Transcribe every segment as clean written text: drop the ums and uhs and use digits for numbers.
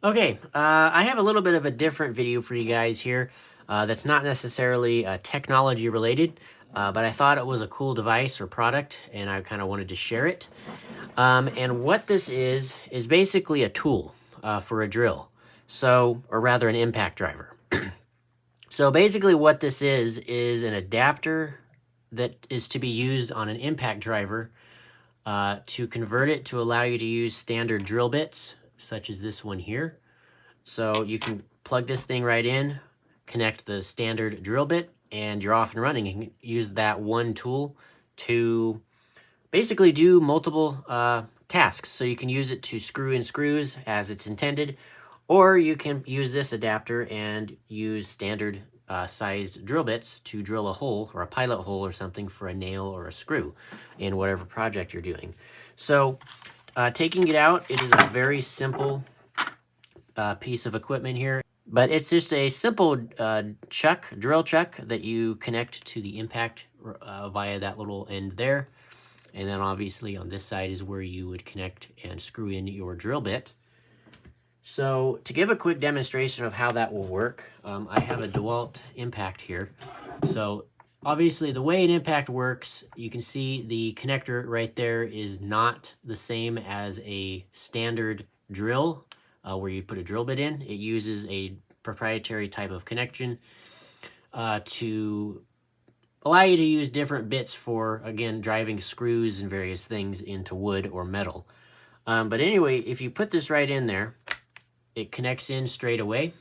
Okay, I have a little bit of a different video for you guys here that's not necessarily technology related, but I thought it was a cool device or product and I kind of wanted to share it. And what this is basically a tool for a drill. So, or rather an impact driver. So basically what this is an adapter that is to be used on an impact driver to convert it to allow you to use standard drill bits, such as this one here. So you can plug this thing right in, connect the standard drill bit, and you're off and running. You can use that one tool to basically do multiple tasks. So you can use it to screw in screws as it's intended, or you can use this adapter and use standard sized drill bits to drill a hole or a pilot hole or something for a nail or a screw in whatever project you're doing. So taking it out, it is a very simple piece of equipment here, but it's just a simple drill chuck that you connect to the impact via that little end there. And then obviously on this side is where you would connect and screw in your drill bit. So to give a quick demonstration of how that will work, I have a DeWalt impact here. So obviously the way an impact works, you can see the connector right there is not the same as a standard drill where you put a drill bit in. It uses a proprietary type of connection to allow you to use different bits for, again, driving screws and various things into wood or metal. But anyway, if you put this right in there, it connects in straight away.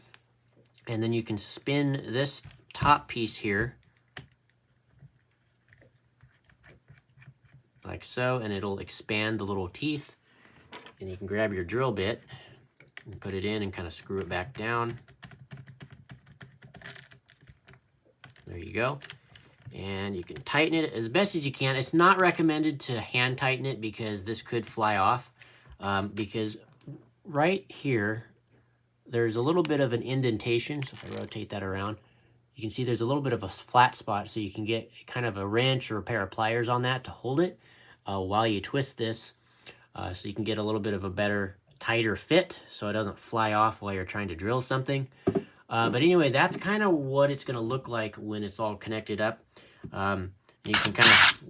And then you can spin this top piece here like so, and it'll expand the little teeth. And you can grab your drill bit and put it in and kind of screw it back down. There you go. And you can tighten it as best as you can. It's not recommended to hand tighten it because this could fly off. Because right here, there's a little bit of an indentation. So if I rotate that around, you can see there's a little bit of a flat spot. So you can get kind of a wrench or a pair of pliers on that to hold it while you twist this. So you can get a little bit of a better, tighter fit so it doesn't fly off while you're trying to drill something. But anyway, that's kind of what it's going to look like when it's all connected up. You can kind of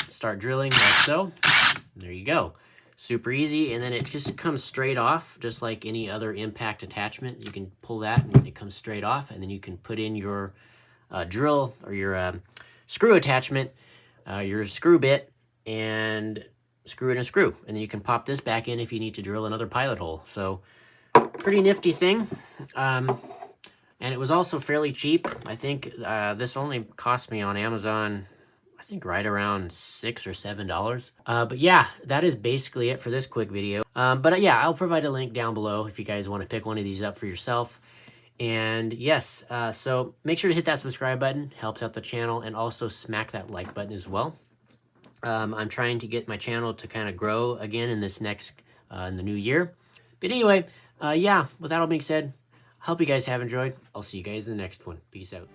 start drilling like so. There you go. Super easy, and then it just comes straight off, just like any other impact attachment. You can pull that, and it comes straight off, and then you can put in your drill or your screw attachment, your screw bit, and screw in a screw. And then you can pop this back in if you need to drill another pilot hole. So, pretty nifty thing. And it was also fairly cheap. I think this only cost me on Amazon, I think right around $6 or $7. But yeah, that is basically it for this quick video. But yeah, I'll provide a link down below if you guys want to pick one of these up for yourself. And yes, so make sure to hit that subscribe button. Helps out the channel. And also smack that like button as well. I'm trying to get my channel to kind of grow again in this next, in the new year. But anyway, yeah, with that all being said, hope you guys have enjoyed. I'll see you guys in the next one. Peace out.